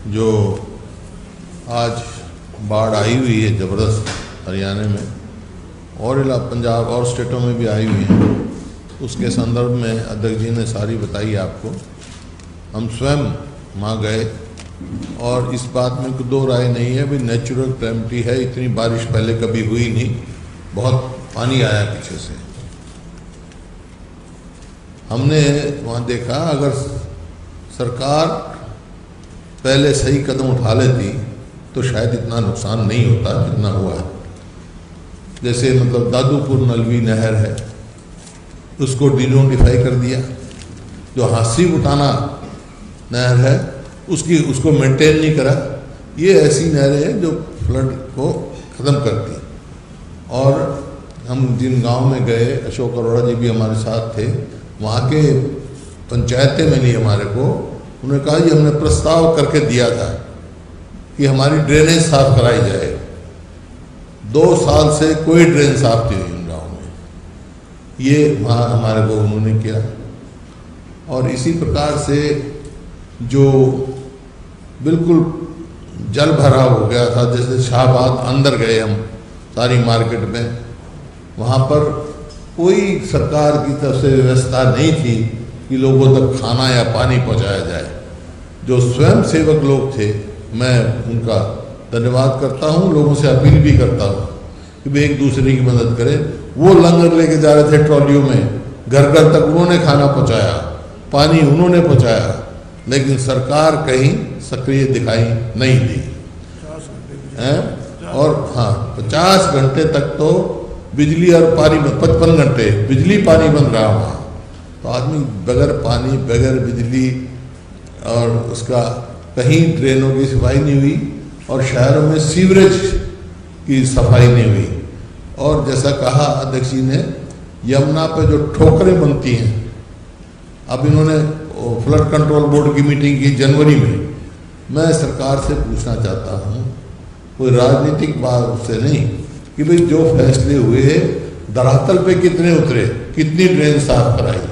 जो आज बाढ़ आई हुई है ज़बरदस्त हरियाणा में और पंजाब और स्टेटों में भी आई हुई है, उसके संदर्भ में अध्यक्ष जी ने सारी बताई आपको। हम स्वयं वहाँ गए और इस बात में कोई दो राय नहीं है, भी नेचुरल कैलेमिटी है, इतनी बारिश पहले कभी हुई नहीं, बहुत पानी आया पीछे से। हमने वहाँ देखा अगर सरकार पहले सही कदम उठा लेती तो शायद इतना नुकसान नहीं होता जितना हुआ है। जैसे मतलब दादूपुर नलवी नहर है, उसको डिनोटिफाई कर दिया। जो हांसी बुटाना नहर है उसको मेंटेन नहीं करा। ये ऐसी नहरें हैं जो फ्लड को ख़त्म करती। और हम जिन गांव में गए, अशोक अरोड़ा जी भी हमारे साथ थे, वहाँ के पंचायतें मिली हमारे को। उन्होंने कहा कि हमने प्रस्ताव करके दिया था कि हमारी ड्रेनेज साफ कराई जाए। 2 साल से कोई ड्रेन साफ नहीं हुई उन गाँव में, ये वहाँ हमारे को उन्होंने किया। और इसी प्रकार से जो बिल्कुल जल भराव हो गया था, जैसे शाहबाद अंदर गए हम सारी मार्केट में, वहाँ पर कोई सरकार की तरफ से व्यवस्था नहीं थी कि लोगों तक खाना या पानी पहुँचाया जाए। जो स्वयं सेवक लोग थे, मैं उनका धन्यवाद करता हूँ, लोगों से अपील भी करता हूँ कि वे एक दूसरे की मदद करें। वो लंगर लेके जा रहे थे ट्रॉलियों में, घर घर तक उन्होंने खाना पहुँचाया, पानी उन्होंने पहुँचाया, लेकिन सरकार कहीं सक्रिय दिखाई नहीं दी। और हाँ, 50 घंटे तक तो बिजली और पानी, 55 घंटे बिजली पानी बंद रहा वहाँ। तो आदमी बगैर पानी, बगैर बिजली, और उसका कहीं ड्रेनों की सफाई नहीं हुई और शहरों में सीवरेज की सफाई नहीं हुई। और जैसा कहा अध्यक्ष जी ने, यमुना पे जो ठोकरें बनती हैं, अब इन्होंने फ्लड कंट्रोल बोर्ड की मीटिंग की जनवरी में। मैं सरकार से पूछना चाहता हूँ, कोई राजनीतिक बात से नहीं, कि भाई जो फैसले हुए धरातल पे कितने उतरे, कितनी ड्रेन साफ कराई,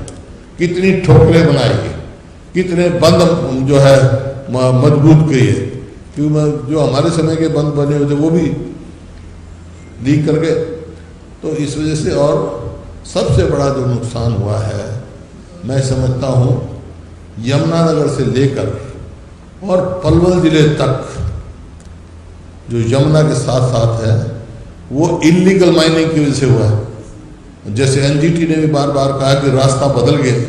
कितनी ठोकरें बनाई, कितने बंद जो है मजबूत किए। क्योंकि जो हमारे समय के बंद बने हुए थे वो भी लीक कर गए। तो इस वजह से, और सबसे बड़ा जो नुकसान हुआ है, मैं समझता हूँ यमुनानगर से लेकर और पलवल जिले तक जो यमुना के साथ साथ है, वो इलीगल माइनिंग की वजह से हुआ है। जैसे एनजीटी ने भी बार बार कहा कि रास्ता बदल गए,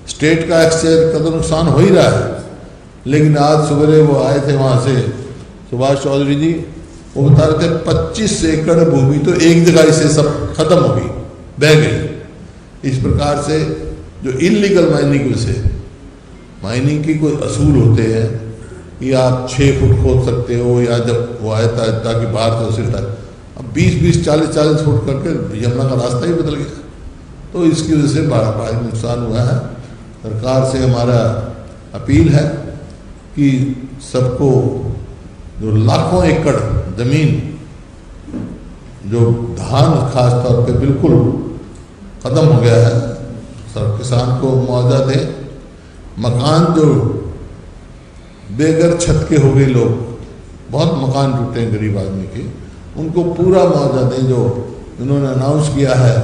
स्टेट का एक्सचेंज का तो नुकसान हो ही रहा है। लेकिन आज सवेरे वो आए थे वहाँ से सुभाष चौधरी जी, वो बता रहे थे 25 एकड़ भूमि तो एक जगह से सब खत्म हो गई, बह गई। इस प्रकार से जो इलीगल माइनिंग से, माइनिंग की कोई असूल होते हैं कि आप 6 फुट खोद सकते हो, या जब वो आया था ताकि बाहर से उसे अब 20-20, 40-40 फुट करके यमुना का रास्ता ही बदल गया। तो इसकी वजह से बड़ा नुकसान हुआ है। सरकार से हमारा अपील है कि सबको जो लाखों एकड़ जमीन, जो धान खास तौर पे बिल्कुल ख़त्म हो गया है, सब किसान को मुआवजा दें। मकान जो बेघर छत के हो गए लोग, बहुत मकान टूटे हैं गरीब आदमी के, उनको पूरा मुआवजा दें। जो इन्होंने अनाउंस किया है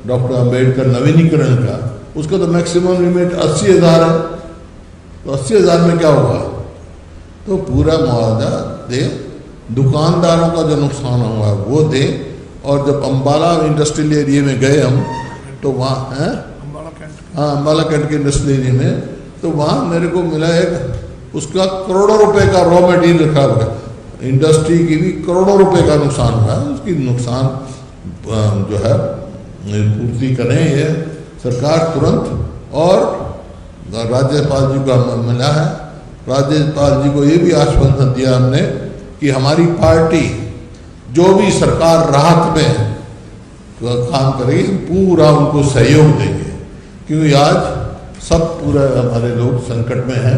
डॉक्टर अंबेडकर नवीनीकरण का, उसका तो मैक्सिमम लिमिट 80,000 है। तो 80,000 में क्या होगा? तो पूरा मुआवजा दें। दुकानदारों का जो नुकसान हुआ वो दें। और जब अम्बाला इंडस्ट्रियल एरिया में गए हम, तो वहाँ हैं, हाँ, अम्बाला कैंट के इंडस्ट्रियल एरिया में, तो वहाँ मेरे को मिला एक, उसका करोड़ों रुपए का रॉ मटेरियल रखा हुआ है। इंडस्ट्री की भी करोड़ों रुपए का नुकसान हुआ है। उसकी नुकसान जो है पूर्ति करें ये सरकार तुरंत। और राज्यपाल जी को मिला है, राज्यपाल जी को ये भी आश्वासन दिया हमने कि हमारी पार्टी जो भी सरकार राहत में काम करेगी, पूरा उनको सहयोग देंगे। क्योंकि आज सब पूरा हमारे लोग संकट में हैं,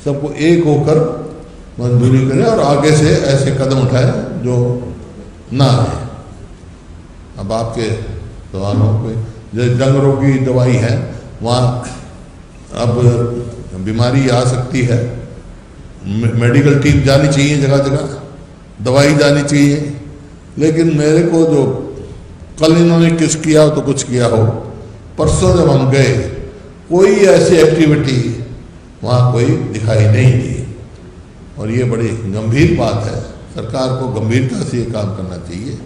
सबको एक होकर मंजूरी करें और आगे से ऐसे कदम उठाएं जो ना आए। अब आपके सवालों पे, जैसे डंगरों की दवाई है, वहाँ अब बीमारी आ सकती है, मेडिकल टीम जानी चाहिए जगह जगह, दवाई जानी चाहिए। लेकिन मेरे को जो कल इन्होंने किस किया हो तो कुछ किया हो, परसों जब हम गए कोई ऐसी एक्टिविटी वहाँ कोई दिखाई नहीं दी। और ये बड़ी गंभीर बात है, सरकार को गंभीरता से ये काम करना चाहिए।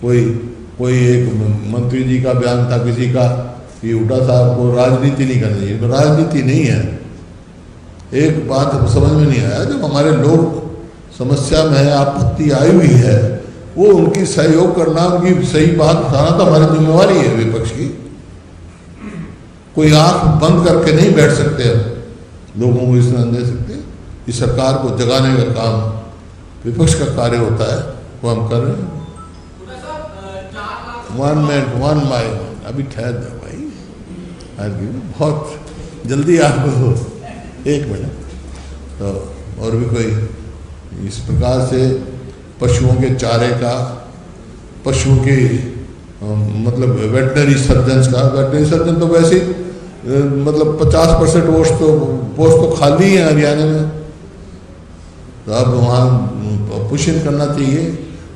कोई एक मंत्री जी का बयान था किसी का कि हुड्डा साहब को राजनीति नहीं करनी चाहिए, तो राजनीति नहीं है। एक बात समझ में नहीं आया, जब हमारे लोग समस्या में है, आपत्ति आई हुई है, वो उनकी सहयोग करना, उनकी सही बात बताना तो हमारी जिम्मेवारी है विपक्ष की। कोई आंख बंद करके नहीं बैठ सकते, लोगों को इस तरह दे सकते। इस सरकार को जगाने का काम विपक्ष का कार्य होता है, वो हम कर रहे हैं। वन माइंड अभी ठहर जाओ भाई, आज भी बहुत जल्दी आपको 1 मिनट। तो और भी कोई इस प्रकार से पशुओं के चारे का, पशुओं के मतलब वेटनरी सर्जन तो वैसे मतलब 50% पोस्ट तो खाली है हरियाणा में। तो अब वहाँ पुशिंग करना चाहिए,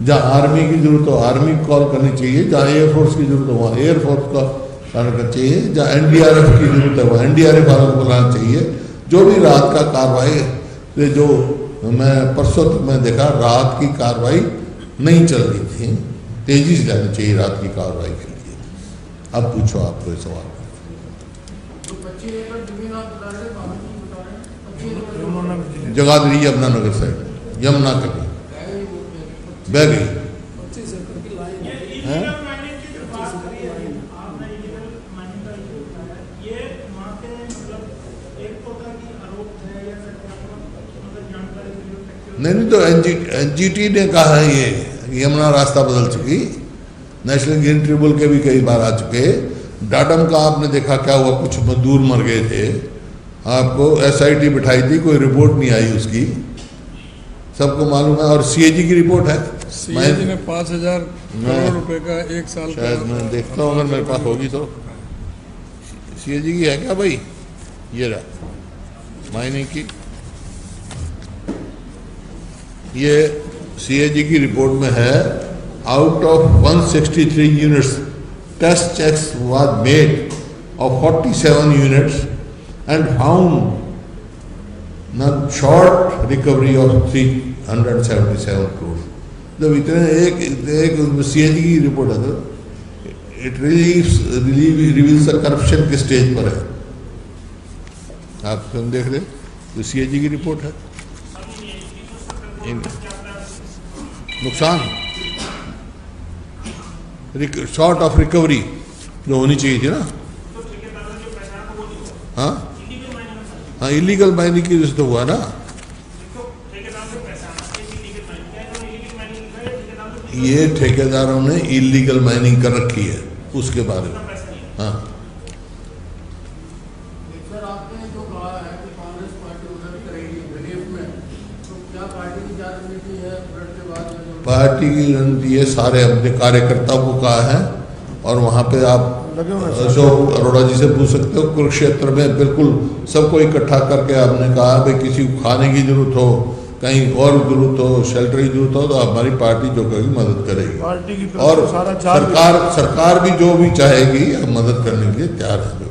जहाँ आर्मी की जरूरत हो आर्मी कॉल करनी चाहिए, जहाँ एयरफोर्स की जरूरत हो वहाँ एयरफोर्स का करना चाहिए, जहाँ एनडीआरएफ की जरूरत है वहाँ एनडीआरएफ वालों को बुलाना चाहिए। जो भी राहत का कार्रवाई, जो मैं परसों तक मैं देखा राहत की कार्रवाई नहीं चल रही थी, तेजी से जानी चाहिए राहत की कार्रवाई के लिए। अब पूछो आप कोई सवाल। जगाधरी यमुनानगर साइड, यमुना कभी बह गई है। नहीं तो एनजीटी ने कहा है ये यमुना रास्ता बदल चुकी, नेशनल ग्रीन ट्रिब्यूनल के भी कई बार आ चुके। डाडम का आपने देखा क्या हुआ, कुछ मजदूर मर गए थे, आपको एसआईटी बिठाई थी, कोई रिपोर्ट नहीं आई उसकी, सबको मालूम है। और सीएजी की रिपोर्ट है, सीएजी ने 5,000 करोड़ रुपए का 1 साल शायद मैं देखता हूँ अगर मेरे पास होगी तो। सीएजी की है क्या भाई, ये रहा माइनिंग की, ये सीएजी की रिपोर्ट में है। Out of 163 units test checks was made of 47 units and found short recovery of 377 crore. जब इतने एक सीएजी की रिपोर्ट है तो इट रिवील्स द करप्शन के स्टेज पर है। आप हम देख रहे तो सीएजी की रिपोर्ट है। नुकसान शॉर्ट ऑफ रिकवरी जो होनी चाहिए थी ना, हाँ इलीगल माइनिंग की वजह से तो हुआ ना। ये ठेकेदारों ने इलीगल माइनिंग कर रखी है, उसके बारे में। हाँ सर, आपने जो कहा है कि कांग्रेस पार्टी उधर करेगी रिलीफ में, तो क्या पार्टी की क्या रणनीति है फ्लड के बाद? पार्टी की रणनीति है, सारे अपने कार्यकर्ताओं को कहा है, और वहाँ पे आप अशोक अरोड़ा जी से पूछ सकते हो। कुरुक्षेत्र में बिल्कुल सबको इकट्ठा करके आपने कहा भाई किसी को खाने की जरूरत हो, कहीं और जरूरत हो, शेल्टर की जरूरत हो, तो हमारी पार्टी जो करेगी मदद करेगी। और सरकार भी जो भी चाहेगी मदद करने के लिए तैयार है।